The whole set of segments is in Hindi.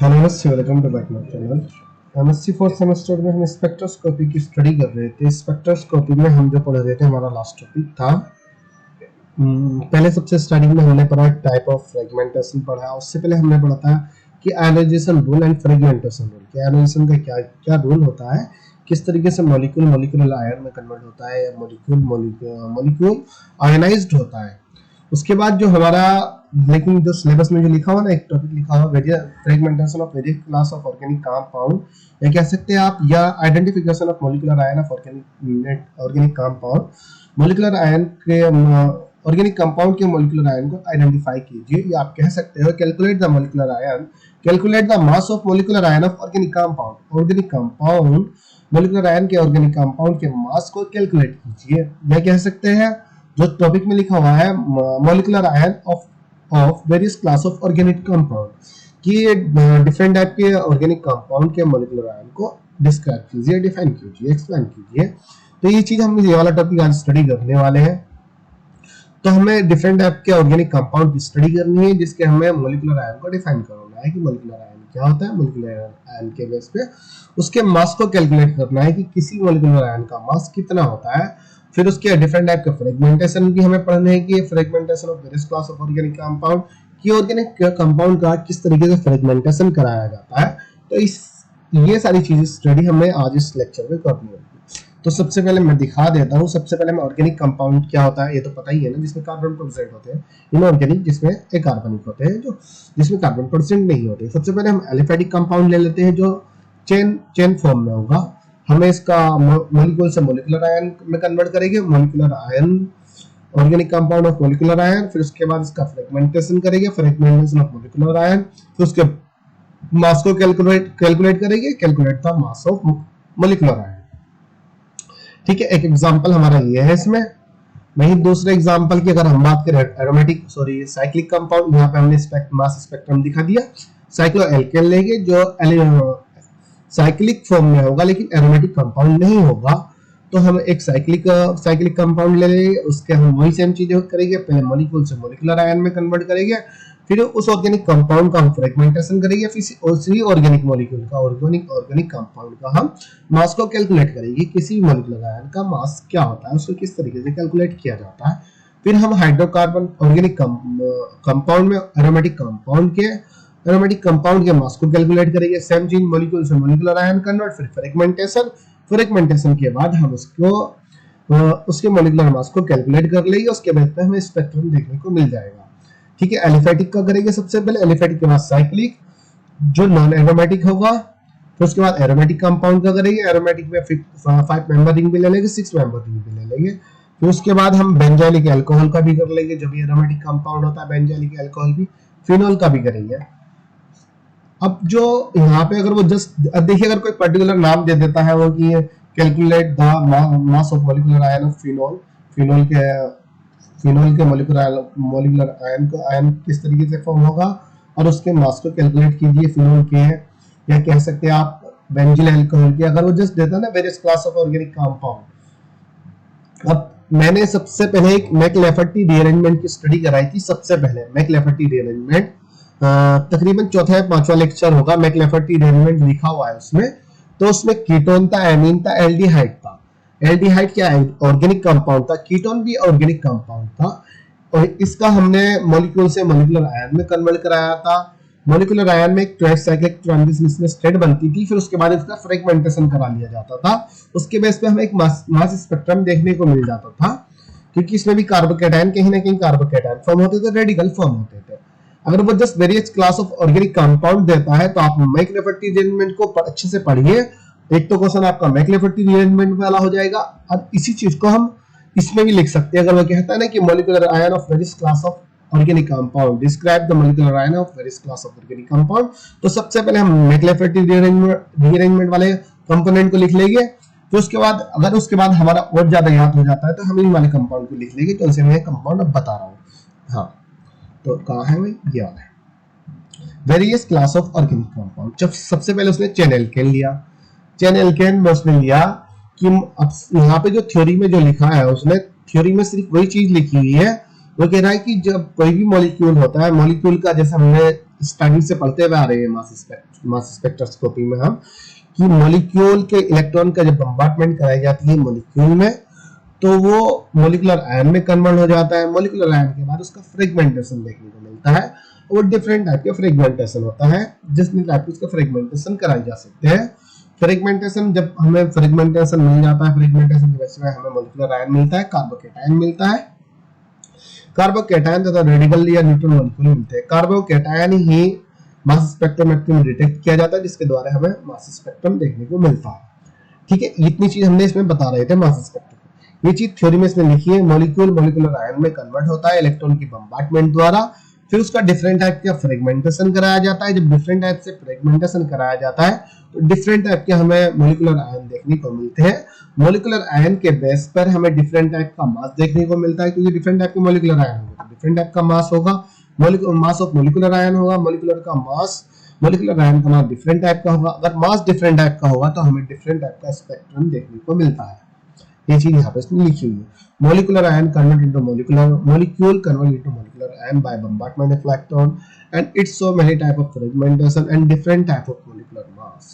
हेलो नमस्ते, welcome to back my channel. MSc fourth semester में हम स्पेक्ट्रोस्कोपी की स्टडी कर रहे थे। स्पेक्ट्रोस्कोपी में हम जो पढ़ रहे थे, हमारा लास्ट टॉपिक था। पहले सबसे स्टार्टिंग में हमने पढ़ा टाइप ऑफ फ्रेगमेंटेशन पढ़ा। उससे पहले हमने पढ़ा था कि ionization rule and fragmentation rule. कि आयोनाइजेशन का क्या क्या रूल होता है, किस तरीके से मॉलिक्यूल मॉलिक्यूलर आयन में कन्वर्ट होता है, मॉलिक्यूल मॉलिक्यूल आयनाइज्ड होता है। उसके बाद जो हमारा, लेकिन जो सिलेबस में जो लिखा हुआ ना, एक टॉपिक लिखा हुआ fragmentation of various class of organic compound, या कह सकते हैं आप, या identification of molecular ion of organic compound. Molecular ion के ऑर्गेनिक कंपाउंड के मॉलिक्यूलर आयन को आइडेंटिफाई कीजिए, या आप कह सकते हो calculate the molecular ion, calculate the mass of molecular ion of organic compound. Organic compound molecular ion के ऑर्गेनिक कंपाउंड के मास को कैलकुलेट कीजिए, या कह सकते हैं जो टॉपिक में लिखा हुआ है molecular ion of various class of organic compound, कि डिफरेंट टाइप के ऑर्गेनिक कंपाउंड के मॉलिक्यूलर आयन को डिस्क्राइब कीजिए, डिफाइन कीजिए, एक्सप्लेन कीजिए। तो ये चीज हम ये वाला टॉपिक आज स्टडी करने वाले हैं। तो हमें डिफरेंट टाइप के ऑर्गेनिक कंपाउंड की स्टडी करनी है, जिसके हमें मॉलिक्यूलर आयन को डिफाइन करना है कि मॉलिक्यूलर आयन क्या होता है। मॉलिक्यूलर आयन के बेस पे उसके मास को कैलकुलेट करना है कि किसी मॉलिक्यूलर आयन का मास कितना होता है। फिर उसके डिफरेंट टाइप के फ्रेगमेंटेशन भी हमें पढ़ने हैं कि fragmentation of various class of organic compound, कि ऑर्गेनिक कंपाउंड का किस तरीके से फ्रेगमेंटेशन कराया जाता है। तो ये सारी चीजें स्टडी हमें आज इस लेक्चर में करनी होगी। तो सबसे पहले मैं दिखा देता हूँ। सबसे पहले मैं ऑर्गेनिक कंपाउंड क्या होता है ये तो पता ही है ना, जिसमें कार्बन प्रेजेंट होते हैं। इनऑर्गेनिक जिसमें अकार्बनिक होते हैं, जो जिसमें कार्बन प्रेजेंट नहीं होते। सबसे पहले हम एलिफेटिक कंपाउंड ले लेते हैं, जो चेन फॉर्म में होगा। हमें इसका मॉलिक्यूल से मॉलिक्यूलर आयन में कन्वर्ट करेंगे, molecular ion, organic compound of molecular ion. फिर उसके बाद इसका फ्रेगमेंटेशन करेंगे, फ्रेगमेंटेशन ऑफ मॉलिक्यूलर आयन। फिर उसके मास को कैलकुलेट करेंगे, calculate the mass of molecular ion. ठीक है, एक एग्जांपल हमारा ये है इसमें। वहीं दूसरे एग्जांपल की अगर हम बात करें, एरोमेटिक साइक्लिक कंपाउंड, यहाँ पे हमने मास स्पेक्ट्रम दिखा दिया। साइक्लो एल्केन लेंगे जो साइक्लिक फॉर्म में होगा, लेकिन एरोमेटिक कंपाउंड नहीं होगा। तो हम एक साइक्लिक कंपाउंड ले लेंगे, उसके हम वही सेम चीजें करेंगे। पहले मॉलिक्यूल से मॉलिक्यूलर आयन में कन्वर्ट करेंगे, फिर उस ऑर्गेनिक कंपाउंड का हम फ्रेगमेंटेशन करेंगे, फिर उसी ऑर्गेनिक मॉलिक्यूल का ऑर्गेनिक कंपाउंड का हम मास को कैलकुलेट करेंगे। किसी मॉलिक्यूलर आयन का मास क्या होता है, उसको किस तरीके से कैलकुलेट किया जाता है। फिर हम हाइड्रोकार्बन ऑर्गेनिक कंपाउंड में एरोमेटिक कंपाउंड के मास को कैलकुलेट करेंगे। सेम चीज मॉलिक्यूल से मॉलिक्यूलर आयन कन्वर्ट, फिर फ्रेगमेंटेशन के बाद हम उसके मॉलिक्यूलर मास को कैलकुलेट कर लेंगे। उसके बाद में हमें स्पेक्ट्रम देखने को मिल जाएगा। ठीक है, एलिफेटिक का करेंगे सबसे पहले। एलिफेटिक के बाद साइक्लिक जो नॉन एरोमेटिक होगा। फिर उसके बाद एरोमेटिक कंपाउंड का करेंगे। एरोमेटिक में 5 मेंबर रिंग भी ले लेंगे, 6 मेंबर रिंग भी ले लेंगे। फिर उसके बाद हम बेंजाइलिक अल्कोहल का भी कर लेंगे, जो भी एरोमेटिक कंपाउंड होता है बेंजाइलिक अल्कोहल भी। फिनोल का भी करेंगे। अब जो यहाँ पे अगर वो जस्ट देखिए, अगर कोई पर्टिकुलर नाम दे देता है वो कि calculate the mass of molecular ion of phenol के मॉलिक्यूलर आयन किस तरीके से फॉर्म होगा और उसके मास को कैलकुलेट कीजिए फिनोल के, या कह सकते हैं आप बेंजील अल्कोहल के। अगर वो जस्ट देता है ना various class of organic compound. अब मैंने सबसे पहले एक मैकलेफर्टी रीअरेंजमेंट की स्टडी कराई थी। सबसे पहले मैकलेफर्टी रीअरेंजमेंट तकरीबन चौथा या पांचवा लेक्चर होगा। मैकलेफर्टी रीअरेंजमेंट लिखा हुआ है उसमें। तो उसमें कीटोन था, एमीन था, एल्डिहाइड था। एल्डिहाइड क्या है, ऑर्गेनिक कंपाउंड था। कीटोन भी ऑर्गेनिक कंपाउंड था, और इसका हमने मॉलिक्यूल से मॉलिक्यूलर आयन में कन्वर्ट कराया था। मॉलिक्यूलर आयन में एक साइक्लिक ट्रांजिशन इसमें स्टेट बनती थी, फिर उसके बाद इसका फ्रेगमेंटेशन करा लिया जाता था। उसके बेस पे हमें एक मास स्पेक्ट्रम देखने को मिल जाता था, क्योंकि इसमें भी कार्बोकैटायन कहीं ना कहीं कार्बोकैटायन फॉर्म होते थे, रेडिकल फॉर्म होते थे। अगर वो just various class of organic compound देता है तो आप मैकलेफर्टी रीअरेंजमेंट को अच्छे से पढ़िए। एक तो क्वेश्चन आपका मैकलेफर्टी रीअरेंजमेंट वाला हो जाएगा। अब इसी चीज को हम इसमें भी लिख सकते हैं। अगर वो कहता है ना कि molecular ion of various class of organic compound, describe the molecular ion of various class of organic compound, तो सबसे पहले हम मैकलेफर्टी रीअरेंजमेंट वाले कंपोनेंट को लिख लेंगे। फिर उसके बाद अगर उसके बाद हमारा और ज्यादा याद हो जाता है तो हम इन वाले कंपाउंड को लिख लेंगे। तो इनसे मैं कंपाउंड अब बता रहा हूँ। हाँ, तो कहाँ है भाई, ये वाला है various class of organic compound. जब सबसे पहले उसने चेन एल्केन लिया। चेन एल्केन में उसने लिया कि अब यहाँ पे जो थ्योरी में जो लिखा है, उसने थ्योरी में सिर्फ वही चीज लिखी हुई है। वो कह रहा है कि जब कोई भी मॉलिक्यूल होता है, मॉलिक्यूल का जैसे हमने स्टार्टिंग से पढ़ते हुए आ रहे हैं मास स्पेक्ट्रोस्कोपी में हम, कि मॉलिक्यूल के इलेक्ट्रॉन का जब बम्बार्टमेंट कराई जाती है मॉलिक्यूल में, तो वो मॉलिक्यूलर आयन में कन्वर्ट हो जाता है। मॉलिक्यूलर आयन के बाद उसका फ्रेगमेंटेशन देखने को मिलता है, वो डिफरेंट टाइप के फ्रेगमेंटेशन होता है, जिसमें टाइप के उसका फ्रेगमेंटेशन कराए जा सकते हैं। फ्रेगमेंटेशन, जब हमें फ्रेगमेंटेशन मिल जाता है, फ्रेगमेंटेशन की वजह से हमें मॉलिक्यूलर आयन मिलता है, कार्बोकैटायन मिलता है। कार्बोकैटायन तथा रेडिकल या न्यूट्रल मॉलिक्यूल मिलते हैं। कार्बोकैटायन ही मास स्पेक्ट्रोमेट्री में डिटेक्ट किया जाता है, जिसके द्वारा हमें मास स्पेक्ट्रम देखने को मिलता है। ठीक है, इतनी चीज हमने इसमें बता रहे थे मास स्पेक्ट्रम। ये चीज थ्योरी में इसने लिखी है। मॉलिक्यूल मॉलिक्यूलर आयन में कन्वर्ट होता है इलेक्ट्रॉन की बम्बार्टमेंट द्वारा, फिर उसका डिफरेंट टाइप का फ्रेगमेंटेशन कराया जाता है। जब डिफरेंट टाइप से फ्रेगमेंटेशन कराया जाता है तो डिफरेंट टाइप के हमें मॉलिक्यूलर आयन देखने को मिलते हैं। मॉलिक्यूलर आयन के बेस पर हमें डिफरेंट टाइप का मास देखने को मिलता है, क्योंकि डिफरेंट टाइप के मॉलिक्यूलर आयन होंगे तो डिफरेंट टाइप का मास होगा। मास ऑफ मॉलिक्यूलर आयन होगा, मॉलिक्यूलर आयन का मास डिफरेंट टाइप का होगा। अगर मास डिफरेंट टाइप का होगा तो हमें डिफरेंट टाइप का स्पेक्ट्रम देखने को मिलता है। ये चीज यहाँ पे इसमें लिखी हुई है। Molecular ion convert into molecule convert into molecular ion bye bombardment of electron and its so many type of fragmentation and different type of molecular mass।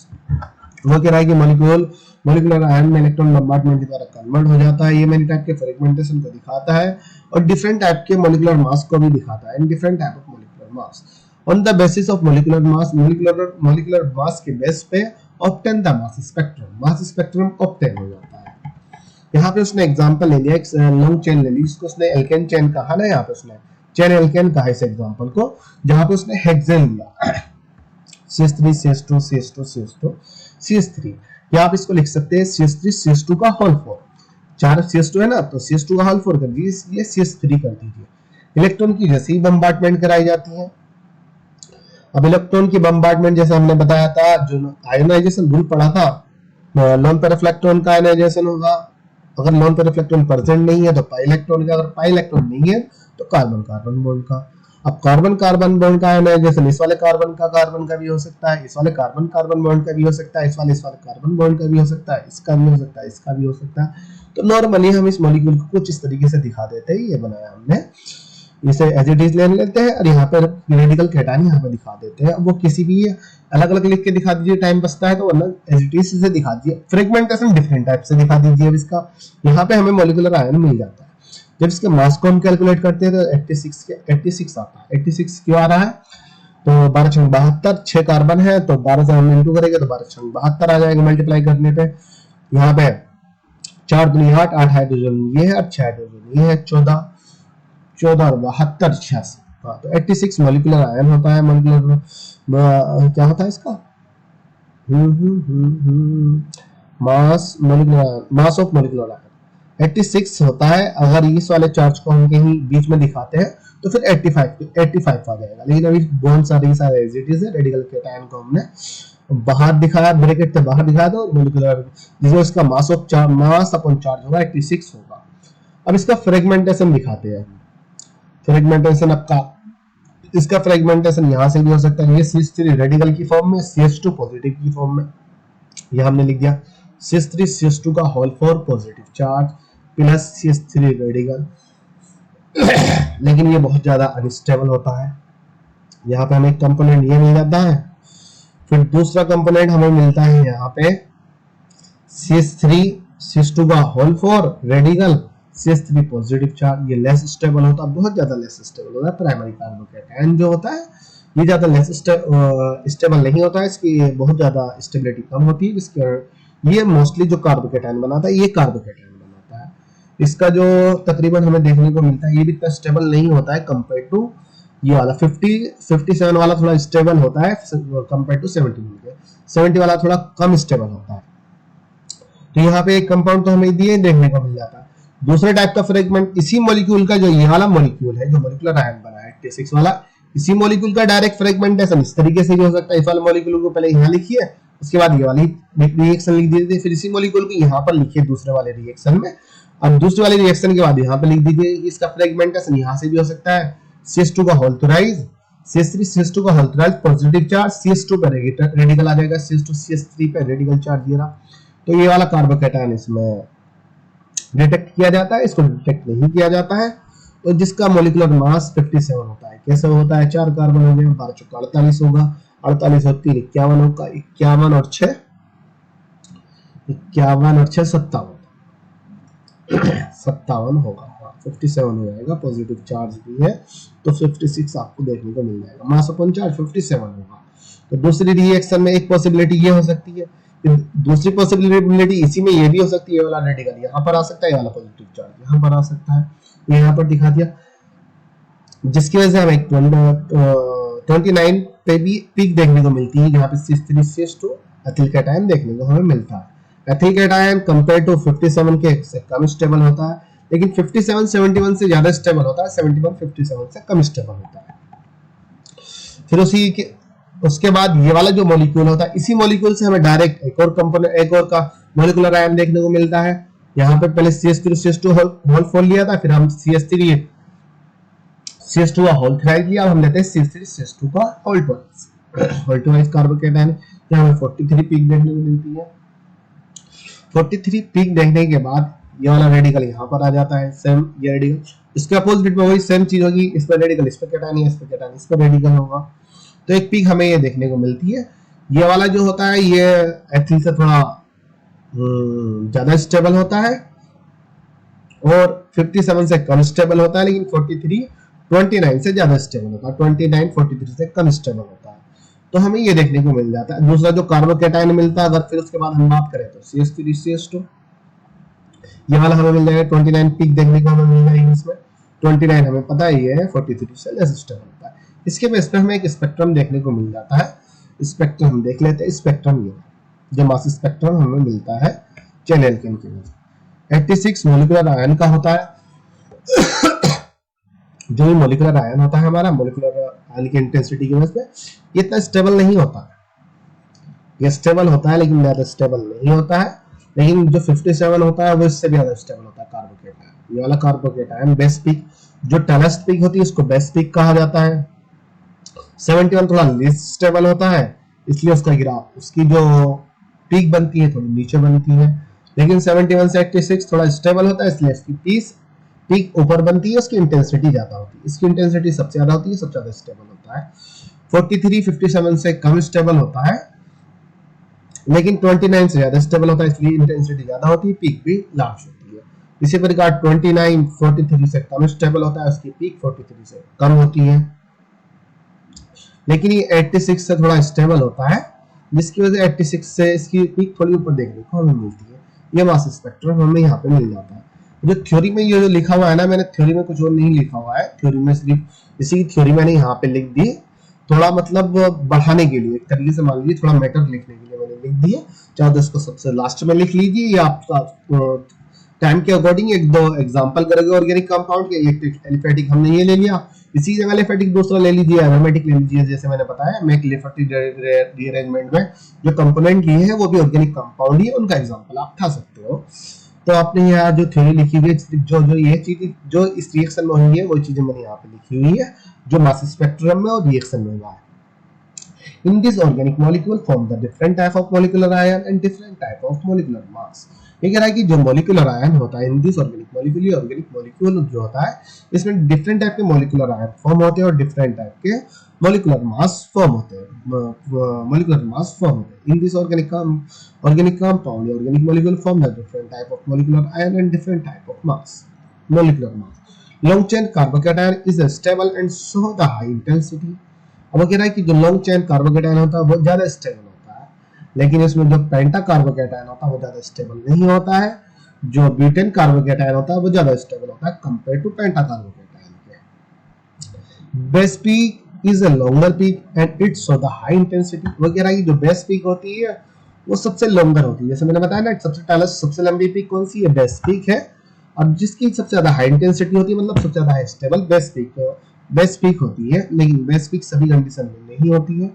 वो कह रहा है कि मॉलिक्यूलर आयन में इलेक्ट्रॉन बम्बार्टमेंट के द्वारा कन्वर्ट हो जाता है। ये मेनी टाइप के फ्रेगमेंटेशन को दिखाता है और डिफरेंट टाइप के मॉलिक्यूलर मास को भी दिखाता है, and different type of molecular mass on the basis of molecular mass. Molecular mass के बेस पे obtain the mass spectrum obtain हो जाता है। यहाँ पे उसने एग्जांपल ले लिया, एक लॉन्ग चेन ले ली, इसको उसने एल्केन चेन कहा ना, यहाँ पे उसने चेन एल्केन कहा इस एग्जांपल को, जहाँ पे उसने हेक्सेन लिया CH3 CH2 CH2 CH2 CH3। यहाँ पे इसको लिख सकते हैं CH3 CH2 का होल 4। 4 CH2 है ना, तो CH2 का होल 4 कर दीजिए, ये CH3 कर दीजिए। इलेक्ट्रॉन की जैसे ही बम्बार्टमेंट कराई जाती है, अब इलेक्ट्रॉन की बम्बार्टमेंट जैसे हमने बताया था, जो आयोनाइजेशन रूल पढ़ा था, नॉन पेयर ऑफ इलेक्ट्रॉन का आयोनाइजेशन होगा। अगर non pair of electron present नहीं है तो पाई इलेक्ट्रॉन का, अगर पाई इलेक्ट्रॉन नहीं है तो कार्बन कार्बन बॉन्ड का। अब कार्बन कार्बन बॉन्ड का आयोनाइजेशन इस वाले कार्बन का भी हो सकता है, इस वाले कार्बन कार्बन बॉन्ड का भी हो सकता है, इस वाले कार्बन बॉन्ड का भी हो सकता है, इसका भी हो सकता है, इसका भी हो सकता है। तो नॉर्मली हम इस मॉलिक्यूल को कुछ इस तरीके से दिखा देते हैं, ये बनाया हमने, इसे एज इट इज ले लेते हैं और यहाँ पर रेडिकल कैटायन यहाँ पे दिखा देते हैं। अब वो किसी भी अलग अलग लिख के दिखा दीजिए, टाइम बचता है तो, वरना एज इट इज से दिखा दीजिए। फ्रेगमेंटेशन डिफरेंट टाइप से दिखा दीजिए। अब इसका यहाँ पे हमें मॉलिक्यूलर आयन मिल जाता है। जब इसके मास को हम कैलकुलेट करते हैं तो 86 आता है। 86 क्यों आ रहा है, तो 12 छंग 72, 6 कार्बन है तो 12 से हम इंटू करेंगे तो 12 छंग 72 आ जाएगा मल्टीप्लाई करने पे। यहाँ पे 4 दूनी 8, 8 हाइड्रोजन ये है और 6 हाइड्रोजन ये है, 14 और 72 86। हाँ, तो 86 मॉलिक्यूलर आयन होता है। मॉलिक्यूलर क्या होता है इसका मास ऑफ मॉलिक्यूलर आयन 86 होता है। अगर इस वाले चार्ज को हम कहीं बीच में दिखाते हैं तो फिर 85 आ जाएगा। लेकिन अभी बहुत सारे एज इट इज है। रेडिकल कैटायन को हमने बाहर दिखाया, ब्रैकेट से बाहर दिखाया, तो मॉलिक्यूलर जिसमें इसका मास अपॉन चार्ज होगा 86 होगा। अब इसका फ्रेगमेंटेशन दिखाते हैं। फ्रेगमेंटेशन आपका, इसका फ्रेगमेंटेशन यहां से भी हो सकता है। ये CH3 रेडिकल की फॉर्म में, CH2 पॉजिटिव की फॉर्म में। ये हमने लिख दिया CH3 CH2 का whole 4 positive charge plus CH3 radical. लेकिन ये बहुत ज्यादा अनस्टेबल होता है। यहाँ पे हमें एक कंपोनेंट ये मिल जाता है, फिर दूसरा कंपोनेंट हमें मिलता है यहाँ पे CH3 CH2 का whole 4 radical CH3 positive charge. ये लेस स्टेबल होता है, बहुत ज्यादा लेस स्टेबल होता है। प्राइमरी कार्बोकैटायन जो होता है ये ज्यादा लेस स्टेबल नहीं होता है, इसकी बहुत ज्यादा स्टेबिलिटी कम होती है। इसके ये मोस्टली जो कार्बोकैटायन बनाता है, ये कार्बोकैटायन बनाता है। इसका जो तकरीबन हमें देखने को मिलता है, ये भी इतना स्टेबल नहीं होता है कंपेयर टू ये वाला 57 वाला थोड़ा स्टेबल होता है कंपेयर टू 70 वाला थोड़ा कम स्टेबल होता है। तो यहाँ पे एक कंपाउंड तो हमें दिए देखने को मिल जाता है। दूसरे टाइप का फ्रेगमेंट इसी मॉलिक्यूल का, जो ये वाला मॉलिक्यूल है जो मॉलिक्यूलर आयन बना है 86 वाला, इसी मॉलिक्यूल का डायरेक्ट फ्रेगमेंटेशन इस तरीके से भी हो सकता है। इस वाले मॉलिक्यूल को पहले यहाँ लिखिए, उसके बाद ये वाली रिएक्शन लिख दीजिए, फिर इसी मॉलिक्यूल को यहाँ पर लिखिए दूसरे वाले रिएक्शन में, और दूसरे वाले रिएक्शन के बाद यहाँ पर लिख दीजिए। इसका फ्रेगमेंटेशन यहाँ से भी हो सकता है। CH2 का होल थोराइज, CH3 CH2 का होल थोराइज पॉजिटिव चार्ज, CH2 पे रेडिकल आ जाएगा, CH2 CH3 पे रेडिकल चार्ज ये रहा। तो ये वाला कार्बोकैटायन इसमें डिटेक्ट किया जाता है, इसको डिटेक्ट नहीं किया जाता है। तो जिसका मॉलिक्यूलर मास 57 होता है। कैसे होता है, 4 कार्बन हो गए, 12 चौका 48 होगा, 48 और 3 51 होगा, 51 और 6 57 57 होगा। 57 हो जाएगा, पॉजिटिव चार्ज भी है तो 56 आपको देखने को मिल जाएगा। मास अपॉन चार्ज 57 होगा। तो दूसरी रिएक्शन में एक पॉसिबिलिटी ये हो सकती है, दूसरी पॉसिबिलिटी इसी में ये भी हो सकती है, ये वाला रेडिकल यहाँ पर आ सकता है, ये वाला पॉजिटिव चार्ज यहाँ पर आ सकता है, यहाँ पर दिखा दिया, जिसकी वजह से हमें 29 पे भी पीक देखने को मिलती है, जहाँ पे C3CH2 एथिल कैटायन देखने को हमें मिलता है। एथिल कैटायन कंपेयर टू 57 के से कम स्टेबल होता है, लेकिन 57 71 से ज्यादा स्टेबल होता है, 71 57 से कम स्टेबल होता है। फिर उसके बाद ये वाला जो मॉलिक्यूल होता है, इसी मॉलिक्यूल से हमें डायरेक्ट एक और कंपोनेंट, एक और का मॉलिक्यूलर आयन देखने को मिलता है। यहाँ पे पहले CH3CH2 होल फोल्ड लिया था, फिर हम CH2 का होल थ्राइड लिया, हम लेते हैं CH3CH2 का होल ट्वाइस कार्बोकेटायन। यहाँ हमें 43 पीक देखने को मिलती है। 43 पीक देखने के बाद ये वाला रेडिकल यहाँ पर आ जाता है, सेम ये रेडिकल, इसके अपोजिट में वही सेम चीज होगी, इस पर रेडिकल, इस पर कैटायन, इस पर कैटायन, इस पर रेडिकल होगा। तो एक पीक हमें ये देखने को मिलती है। ये वाला जो होता है ये एथिल से थोड़ा ज्यादा स्टेबल होता है और 57 से कम स्टेबल होता है, लेकिन 43 29 से ज्यादा स्टेबल होता है, 29 43 से कम स्टेबल होता है। तो हमें ये देखने को मिल जाता है। दूसरा जो कार्बोकेटायन मिलता है, अगर फिर उसके बाद हम बात करें तो CH3CH2, ये वाला हमें मिल जाएगा, 29 पीक देखने को हमें मिल जाएगी इसमें। 29 हमें पता ही है 43 से लेस स्टेबल होता है। इसके बेस पे हमें एक स्पेक्ट्रम देखने को मिल जाता है। स्पेक्ट्रम हम देख लेते हैं। स्पेक्ट्रम ये जो मास स्पेक्ट्रम हमें मिलता है चेन एल्केन के लिए 86 मॉलिक्यूलर आयन का होता है। जो ये मॉलिक्यूलर आयन होता है हमारा, मॉलिक्यूलर आयन की इंटेंसिटी की वजह से ये इतना स्टेबल नहीं होता है। ये स्टेबल होता है लेकिन ज्यादा स्टेबल नहीं होता है। लेकिन जो 57 होता है वो इससे भी ज्यादा स्टेबल होता है कार्बोकेटायन। ये वाला कार्बोकेटायन बेस पीक, जो टेलेस्ट पीक होती है उसको बेस पीक कहा जाता है। 71 थोड़ा लेस स्टेबल होता है, इसलिए उसका ग्राफ, उसकी जो पीक बनती है थोड़ी नीचे बनती है। लेकिन 71 से 86 थोड़ा स्टेबल होता है, इसलिए इसकी पीक ऊपर बनती है, उसकी इंटेंसिटी ज्यादा होती है। इसकी इंटेंसिटी सबसे ज्यादा होती है, सबसे ज्यादा स्टेबल होता है। 43 57 से कम स्टेबल होता है, लेकिन 29 से ज्यादा स्टेबल होता है, इसलिए इंटेंसिटी ज्यादा होती है, पीक भी लार्ज होती है। इसी प्रकार 29 43 से कम स्टेबल होता है, उसकी पीक 43 से कम होती है। लेकिन ये 86 से थोड़ा स्टेबल होता है, जिसकी वजह से 86 से इसकी पीक थोड़ी ऊपर देखने को हमें मिलती है। ये मास स्पेक्ट्रम हमें यहाँ पे मिल जाता है। जो थ्योरी में ये जो लिखा हुआ है ना, मैंने थ्योरी में कुछ और नहीं लिखा हुआ है, थ्योरी में सिर्फ इसी थ्योरी मैंने यहाँ पे लिख दी, थोड़ा मतलब बढ़ाने के लिए, एक तरीके से मान लीजिए थोड़ा मैटर लिखने के लिए मैंने लिख दिए। चाहे तो इसको सबसे लास्ट में लिख लीजिए, या आप टाइम के अकॉर्डिंग एक दो एग्जांपल करेंगे ऑर्गेनिक कंपाउंड के। एक एलिफेटिक हमने ये ले लिया, इसी जगह एलिफेटिक दूसरा ले लीजिए, एरोमेटिक ले लीजिए। जैसे मैंने बताया, मैं एलिफेटिक रीअरेंजमेंट में जो कंपोनेंट लिए हैं वो भी ऑर्गेनिक कंपाउंड ही है, उनका एग्जांपल आप उठा सकते हो। तो आपने यहाँ जो थ्योरी लिखी हुई है, जो ये चीज जो इस रिएक्शन में होंगी है, वो चीजें मैंने यहाँ पे लिखी हुई है, जो मास स्पेक्ट्रम में और रिएक्शन में हुआ है। In this organic molecule form the different type of molecular ion and different type of molecular mass. ये कह रहा है कि जो molecular ion होता है, in this organic molecule, ये organic molecule जो होता है, इसमें different type के molecular ion form होते हैं और different type के molecular mass form होते हैं, molecular mass form होते हैं। In this organic compound, the organic molecule form the different type of molecular ion and different type of mass, molecular mass. Long chain carbocation is stable and show the high intensity. अब वो कह रहा है कि जो लॉन्ग चेन कार्बोकेटायन होता है वो ज्यादा स्टेबल होता है, लेकिन इसमें जो पेंटा कार्बोकेटायन होता है वो ज्यादा स्टेबल नहीं होता है। जो ब्यूटेन कार्बोकेटायन होता है वो ज्यादा स्टेबल होता है कंपेयर टू पेंटा कार्बोकेटायन के। Base peak is a longer peak and it show the high intensity. वो कह रहा है कि जो बेस पीक होती है वो सबसे लॉन्गर होती है। जैसे मैंने बताया ना, सबसे लंबी पीक कौन सी है, बेस पीक है, और जिसकी सबसे ज्यादा हाई इंटेंसिटी होती है, मतलब सबसे ज्यादा स्टेबल बेस पीक होती है। लेकिन बेस पीक सभी कंडीशन में नहीं होती है,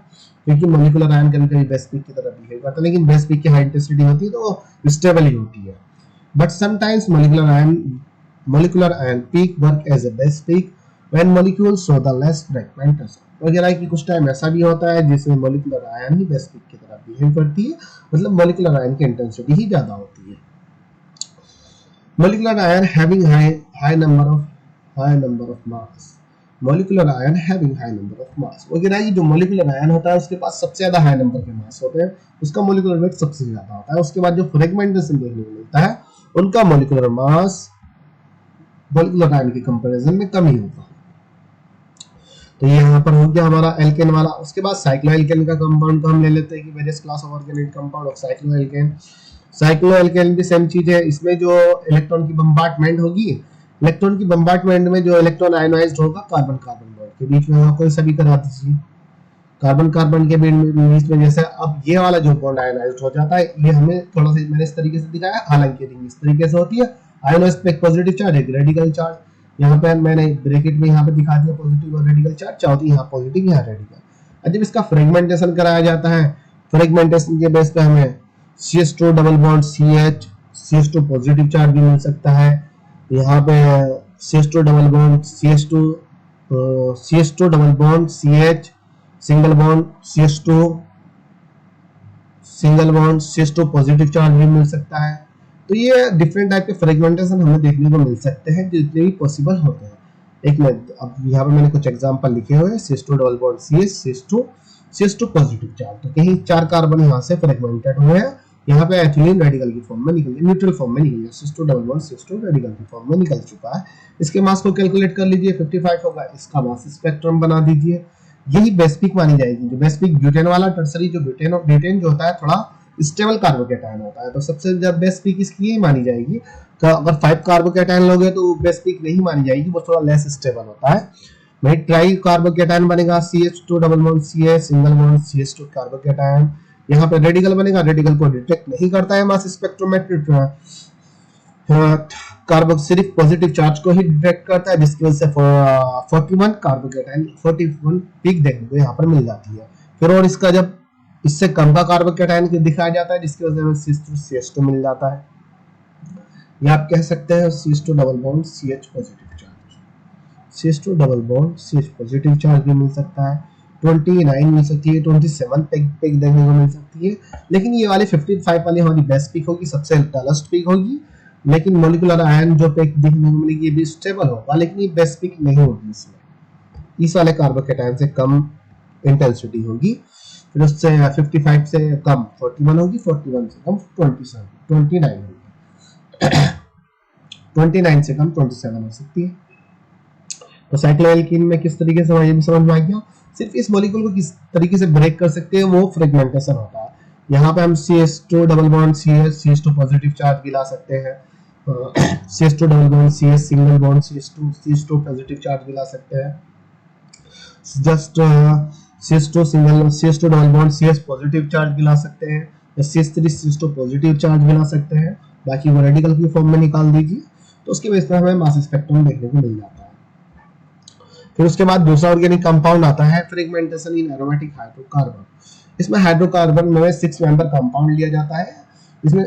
क्योंकि मॉलिक्यूलर आयन कभी-कभी बेस पीक की तरह बिहेव करता है, लेकिन बेस पीक की हाई इंटेंसिटी होती है तो वो स्टेबल ही होती है। But sometimes molecular ion peak work as a base peak when molecules show the less fragmentation। वगैरह कि कुछ टाइम ऐसा भी होता है जिसमें मॉलिक्यूलर आयन ही बेस पीक की तरह बिहेव करती है, मतलब मॉलिक्यूलर आयन की इंटेंसिटी ही ज्यादा होती है। Molecular ion having high number of high number of mass, molecular ion having high number of mass। वो कह रहा है कि जो molecular ion होता है उसके पास सबसे ज्यादा high number के mass होते हैं, उसका molecular weight सबसे ज्यादा होता है। उसके बाद जो fragmentation देखने को मिलता है उनका molecular mass molecular ion के कंपैरिजन में कम ही होता है। तो ये यहाँ पर हो गया हमारा एल्केन वाला। उसके बाद साइक्लोएल्केन का कंपाउंड को हम ले लेते हैं कि various class of organic compound of cycloalkane. Cycloalkane भी सेम चीज है, इसमें जो इलेक्ट्रॉन की बम्बार्टमेंट होगी, इलेक्ट्रॉन की बम्बार्टमेंट में जो इलेक्ट्रॉन आयनाइज्ड होगा कार्बन कार्बन बॉन्ड के बीच में, वहां कोई सभी करा दीजिए कार्बन कार्बन के बीच में। जैसे अब ये वाला जो बॉन्ड आयनाइज्ड हो जाता है, ये हमें थोड़ा सा मैंने इस तरीके से दिखाया, हालांकि रिंग इस तरीके से होती है। आयनाइज्ड पे एक पॉजिटिव चार्ज, एक रेडिकल चार्ज, यहाँ पे मैंने ब्रैकेट में यहाँ पे दिखा दिया पॉजिटिव और रेडिकल चार्ज, चाहती यहाँ पॉजिटिव यहाँ रेडिकल। जब इसका फ्रेगमेंटेशन कराया जाता है, फ्रेगमेंटेशन के बेस पे हमें CH2 double bond CH, CH2 positive charge भी मिल सकता है। यहाँ पे CH2 double bond CH2, CH2 double bond CH single bond CH2 single bond CH2 positive charge भी मिल सकता है। तो ये डिफरेंट टाइप के फ्रेगमेंटेशन हमें देखने को मिल सकते हैं जितने भी पॉसिबल होते हैं। एक मैं अब यहाँ पे मैंने कुछ एग्जांपल लिखे हुए हैं, CH2 double bond CH, CH2 positive charge, तो कहीं 4 कार्बन यहाँ से फ्रेगमेंटेड हुए हैं, यहाँ पे एथिलीन रेडिकल की फॉर्म में निकल गया, न्यूट्रल फॉर्म में निकल गया, CH2 double bond CH2 radical की फॉर्म में निकल चुका है। इसके मास को कैलकुलेट कर लीजिए, 55 होगा। इसका मास स्पेक्ट्रम बना दीजिए, यही बेस पीक मानी जाएगी। जो बेस पीक ब्यूटेन वाला, टर्सरी जो ब्यूटेन जो होता है थोड़ा स्टेबल कार्बोकैटायन होता है, तो सबसे जब बेस पीक इसकी यही मानी जाएगी। तो अगर 5 कार्बोकैटायन लोगे तो बेस पीक नहीं मानी जाएगी, वो थोड़ा लेस स्टेबल होता है। भाई ट्राई कार्बोकैटायन बनेगा, CH2 double bond CH single bond CH2 carbocation. यहाँ पे रेडिकल बनेगा, रेडिकल को डिटेक्ट नहीं करता है मास स्पेक्ट्रोमेट्री, कार्बन सिर्फ पॉजिटिव चार्ज को ही डिटेक्ट करता है, जिसकी वजह से 41 कार्बोकैटायन 41 पीक देखने को यहाँ पर मिल जाती है। फिर और इसका जब इससे कम का कार्बोकैटायन दिखाया जाता है, जिसकी वजह से CH2 मिल जाता है। या आप कह सकते हैं CH2 double bond CH positive charge, CH2 double bond CH positive charge भी मिल सकता है। 29 मिल सकती है, 27 पिक देखने को मिल सकती है। लेकिन ये वाली 55 वाली हमारी बेस्ट पिक होगी, सबसे टॉलेस्ट पिक होगी। लेकिन मॉलिक्यूलर आयन जो पिक देखने को मिलेगी ये भी स्टेबल होगा, लेकिन ये बेस्ट पिक नहीं होगी। इसमें इस वाले कार्बोकैटायन से कम इंटेंसिटी होगी। फिर उससे 55 से कम 41 होगी, 41 से कम 29 होगी, 29 से कम 27 हो सकती है। तो साइक्लोएल्कीन में किस तरीके से ये भी समझ में आ गया। सिर्फ इस मॉलिक्यूल को किस तरीके से ब्रेक कर सकते हैं वो फ्रेगमेंटेशन होता है। यहाँ पे हम CH2 double bond CH2 positive charge भी ला सकते हैं, CH2 double bond CH single bond CH2 positive charge भी ला सकते हैं। Just CH2 double bond CH positive charge भी ला सकते हैं, या CH2 पॉजिटिव चार्ज भी ला सकते हैं। बाकी वो रेडिकल की फॉर्म में निकाल दीजिए, तो उसके बेस पर हमें मास स्पेक्ट्रम देखने को मिल जाता है। फिर उसके बाद दूसरा ऑर्गेनिक कंपाउंड आता है फ्रेगमेंटेशन इन एरोमेटिक हाइड्रोकार्बन। इसमें हाइड्रोकार्बन में 6 मेंबर कंपाउंड लिया जाता है। इसमें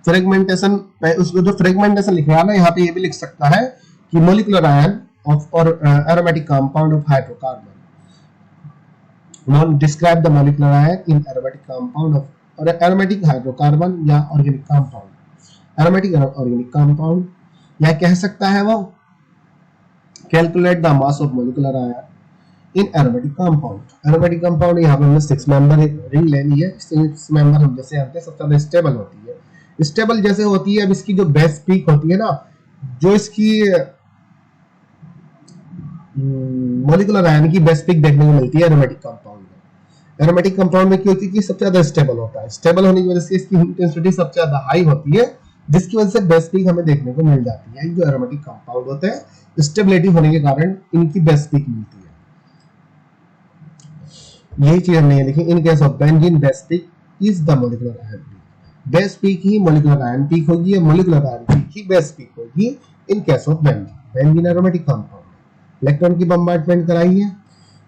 फ्रेगमेंटेशन, उसको जो फ्रेगमेंटेशन लिख रहा है ना, यहाँ पे ये भी लिख सकता है कि मॉलिक्यूलर आयन ऑफ और aromatic compound of hydrocarbon, non describe the molecular ion in aromatic compound of, और एरोमेटिक हाइड्रोकार्बन या organic compound, aromatic organic compound, या कह सकता है वो calculate the mass of molecular ion in aromatic compound. Aromatic compound यहाँ पे हमें 6 मेंबर रिंग लेनी है। 6 मेंबर हम जैसे जानते हैं सबसे ज्यादा स्टेबल होती है। स्टेबल जैसे होती है, अब इसकी जो बेस पीक होती है ना, जो इसकी मॉलिक्यूलर आयन की बेस पीक देखने को मिलती है एरोमेटिक कंपाउंड में। एरोमेटिक कंपाउंड में क्या होती है कि सबसे ज्यादा स्टेबल होता है, स्टेबल होने की वजह से इसकी इंटेंसिटी सबसे ज्यादा हाई होती है, जिसकी वजह से बेस पीक हमें देखने को मिल जाती है। जो एरोमेटिक कंपाउंड होते हैं, स्टेबिलिटी होने के कारण इनकी बेस पीक मिलती है। यही चीज हमने लिखी, in case of benzene base peak is the molecular ion peak. Base peak he molecular ion peak होगी, या मॉलिक्यूलर आयन पीक ही बेस पीक होगी in case of benzene. Benzene aromatic compound, electron की बम्बार्टमेंट कराई है।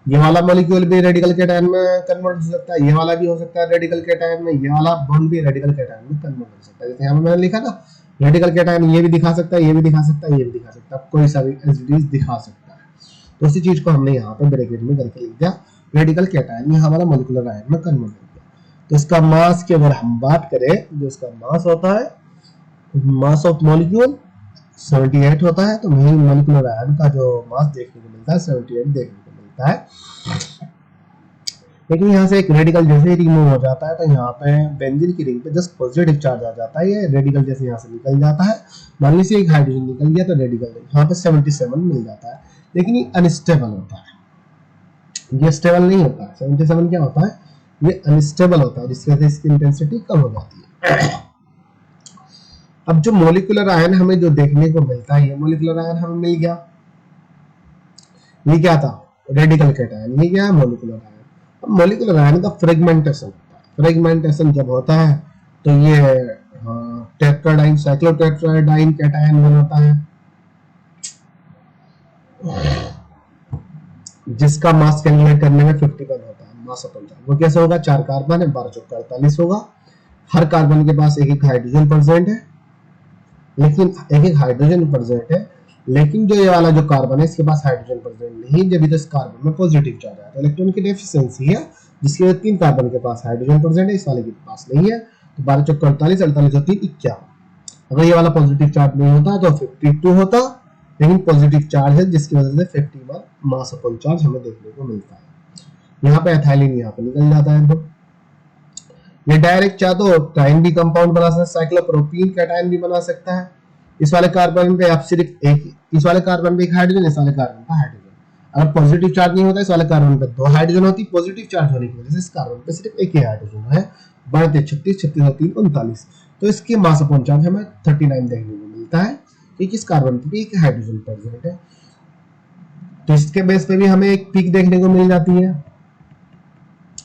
ये वाला मॉलिक्यूल भी रेडिकल केटायन में कन्वर्ट हो सकता है, ये वाला भी हो सकता है रेडिकल केटायन में, ये वाला बॉन्ड भी रेडिकल केटायन में कन्वर्ट हो सकता है। जैसे यहाँ पे मैंने लिखा ना, रेडिकल केटायन ये भी दिखा सकता है, ये भी दिखा सकता है, ये भी दिखा सकता है, कोई सा भी एसिड दिखा सकता है। तो उसी चीज को हमने यहाँ पे ब्रैकेट में करके लिख दिया, रेडिकल केटायन ये हमारा मॉलिक्यूलर आयन में कन्वर्ट हो गया। तो इसका मास की अगर हम बात करें, जो इसका मास होता है, मास ऑफ मॉलिक्यूल 78 होता है, तो वही मॉलिक्यूलर आयन का जो मास देखने को मिलता है 78 देखने को मिलता है। लेकिन यहाँ से एक रेडिकल जैसे ही रिमूव हो जाता है तो यहाँ पे बेंजीन की रिंग पे जस्ट पॉजिटिव चार्ज आ जाता है, ये रेडिकल जैसे यहाँ से निकल जाता है। मान लीजिए एक हाइड्रोजन निकल गया तो रेडिकल यहाँ पे 77 मिल जाता है, लेकिन ये अनस्टेबल होता है, ये स्टेबल नहीं होता है। 77 क्या होता है, ये अनस्टेबल होता है, जिसकी वजह से इसकी इंटेंसिटी कम हो जाती है। अब जो मोलिकुलर आयन हमें जो देखने को मिलता है, ये मोलिकुलर आयन हमें मिल गया, ये क्या था, रेडिकल कैटायन, ये क्या है, मोलिकुलर आयन। अब मोलिकुलर आयन का फ्रेगमेंटेशन होता है, फ्रेगमेंटेशन जब होता है तो ये टेट्राडाइन साइक्लोटेट्राडाइन कैटायन बनाता है, जिसका मास कैलकुलेट करने में 51 होता है, मास अपन का वो कैसे होगा, 4 कार्बन है, 12 चौक 48 होगा। हर कार्बन के पास एक एक हाइड्रोजन प्रेजेंट है, लेकिन एक एक हाइड्रोजन प्रेजेंट है, लेकिन जो ये वाला जो कार्बन है इसके पास हाइड्रोजन प्रेजेंट नहीं, जब इस कार्बन में पॉजिटिव चार्ज है तो इलेक्ट्रॉन की डेफिशिएंसी है, जिसकी वजह 3 कार्बन के पास हाइड्रोजन प्रेजेंट है, इस वाले के पास नहीं है। तो 12 चौक 48, 48 और 3 51। अगर ये वाला पॉजिटिव चार्ज नहीं होता तो 52 होता, लेकिन पॉजिटिव चार्ज है जिसकी वजह से 51 मास अपॉन चार्ज हमें देखने को मिलता है। यहाँ पे एथाइलिन यहाँ पे निकल जाता है, तो ये डायरेक्ट चाहे तो ट्राइन भी कंपाउंड बना सकता है, साइक्लोप्रोपीन कैटायन भी बना सकता है। इस वाले कार्बन पे आप सिर्फ एक, इस वाले कार्बन पे एक हाइड्रोजन, इस वाले कार्बन पे हाइड्रोजन। अगर पॉजिटिव चार्ज नहीं होता इस वाले कार्बन पे 2 हाइड्रोजन होती, पॉजिटिव चार्ज होने की वजह से इस कार्बन पे सिर्फ एक ही हाइड्रोजन है। बढ़ते 36, 36 और 3 39, तो इसके मास अपॉन चार्ज हमें 39 देखने को मिलता है, क्योंकि इस कार्बन पे भी एक हाइड्रोजन प्रेजेंट है। तो इसके बेस पे भी हमें एक पीक देखने को मिल जाती है,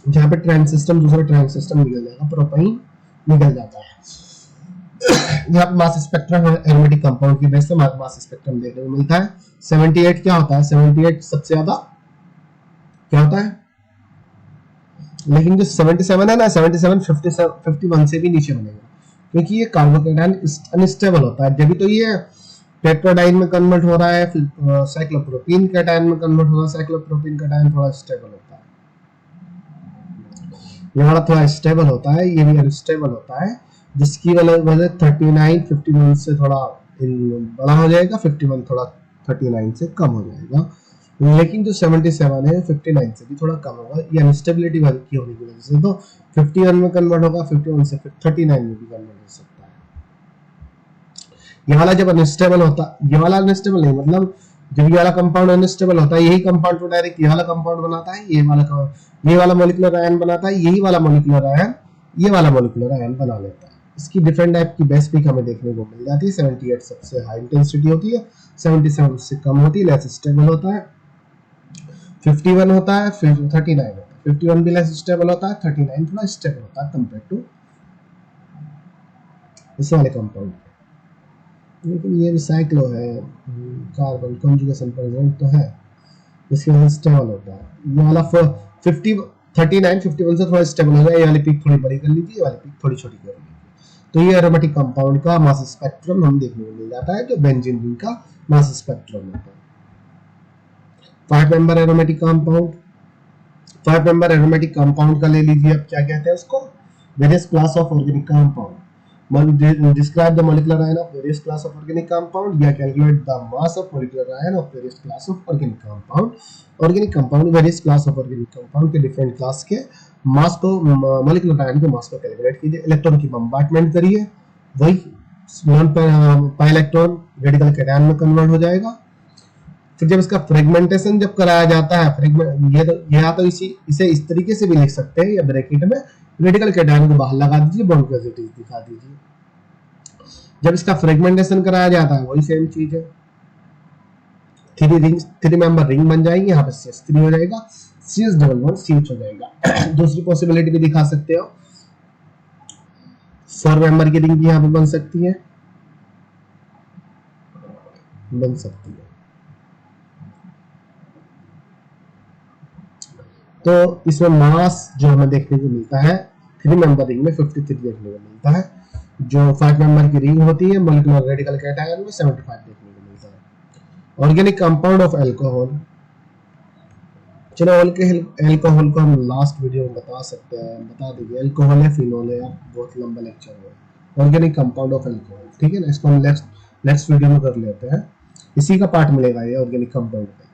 जहां पे ट्रांस सिस्टम, दूसरा ट्रांस सिस्टम निकल जाएगा, प्रोपाइन निकल जाता है। यहाँ पे मास स्पेक्ट्रम एरोमेटिक कंपाउंड की बेस पे मास स्पेक्ट्रम देखने को मिलता है। 78 क्या होता है, 78 सबसे ज्यादा क्या होता है, लेकिन जो 77 है ना, 77 51 से भी नीचे बनेगा, क्योंकि ये कार्बोकेटायन अनस्टेबल होता है। जब भी तो ये टेट्राडाइन में कन्वर्ट हो रहा है, फिर साइक्लोप्रोपीन कैटायन में कन्वर्ट हो रहा है, साइक्लोप्रोपीन कैटायन थोड़ा स्टेबल होता है, ये वाला थोड़ा स्टेबल होता है, ये भी अनस्टेबल होता है, जिसकी वजह 39 51 से थोड़ा बड़ा हो जाएगा, 51 थोड़ा 39 से कम हो जाएगा। लेकिन जो 77 है 59 से भी थोड़ा कम होगा, ये अनस्टेबिलिटी की होने की वजह से, तो 51 में कन्वर्ट होगा, 51 से 39 में भी कन्वर्ट हो सकता है। ये वाला जब अनस्टेबल होता, ये वाला अनस्टेबल नहीं, मतलब जब ये वाला कंपाउंड अनस्टेबल होता है, यही कंपाउंड तो डायरेक्ट ये वाला कंपाउंड बनाता है, ये वाला मॉलिक्यूलर आयन बनाता है, यही वाला मॉलिक्यूलर आयन ये वाला मॉलिक्यूलर आयन बना लेता है। इसकी डिफरेंट टाइप की बेस पिक हमें देखने को मिल जाती है। 78 सबसे हाई इंटेंसिटी होती है, 77 से कम होती है, लेस स्टेबल होता है, 51 होता है, फिर 39 होता है, 51 भी लेस स्टेबल होता है, 39 थोड़ा स्टेबल होता है कंपेयर टू इस वाले कंपाउंड। लेकिन ये भी साइक्लो है, कार्बन कॉन्जुगेशन प्रेजेंट तो है, इसकी वजह से स्टेबल होता है। ये वाला 50 39 51 से थोड़ा स्टेबल हो जाए, ये वाली पिक थोड़ी बड़ी कर लीजिए, ये वाली पिक थोड़ी छोटी कर लीजिए। तो ये एरोमेटिक कंपाउंड का मास स्पेक्ट्रम हम देखने को मिल जाता है, जो बेंजीन रिंग का मास स्पेक्ट्रम होता है। 5 member aromatic compound, 5 member aromatic compound का ले लीजिए, अब क्या कहते हैं उसको, various class of organic compound. Describe the molecular ion of various class of organic compound या calculate the mass of molecular ion of various class of organic compound। organic compound various class of organic compound के different class के मास को, molecular ion के मास को कैलकुलेट कीजिए, इलेक्ट्रॉन की बम्बार्टमेंट करिए, वही non pi electron radical cation में कन्वर्ट हो जाएगा। फिर जब इसका फ्रेगमेंटेशन जब कराया जाता है, फ्रेगमेंट ये या तो इसे इस तरीके से भी लिख सकते हैं, या ब्रैकेट में रेडिकल कैटायन को बाहर लगा दीजिए, बॉन्ड पॉजिटिव दिखा दीजिए। जब इसका फ्रेगमेंटेशन कराया जाता है वही सेम चीज है, 3 मेंबर रिंग बन जाएगी, यहाँ पे CH3 हो जाएगा, CH डबल बॉन्ड CH हो जाएगा। दूसरी पॉसिबिलिटी भी दिखा सकते हो, 4 मेंबर की रिंग भी यहाँ पे बन सकती है, तो इसमें मास जो हमें देखने को मिलता है 3 मेंबर रिंग में 53 देखने को मिलता है, जो 5 मेंबर की रिंग होती है मॉलिक्यूलर रेडिकल कैटायन में 75 देखने को मिलता है। ऑर्गेनिक कंपाउंड ऑफ अल्कोहल, चलो अल्कोहल को हम लास्ट वीडियो में बता सकते हैं, बता देंगे अल्कोहल है, फिनोल है, बहुत लंबा लेक्चर है। ऑर्गेनिक कंपाउंड ऑफ अल्कोहल, ठीक है ना, इसको हम नेक्स्ट वीडियो में कर लेते हैं। इसी का पार्ट मिलेगा ये ऑर्गेनिक कंपाउंड का।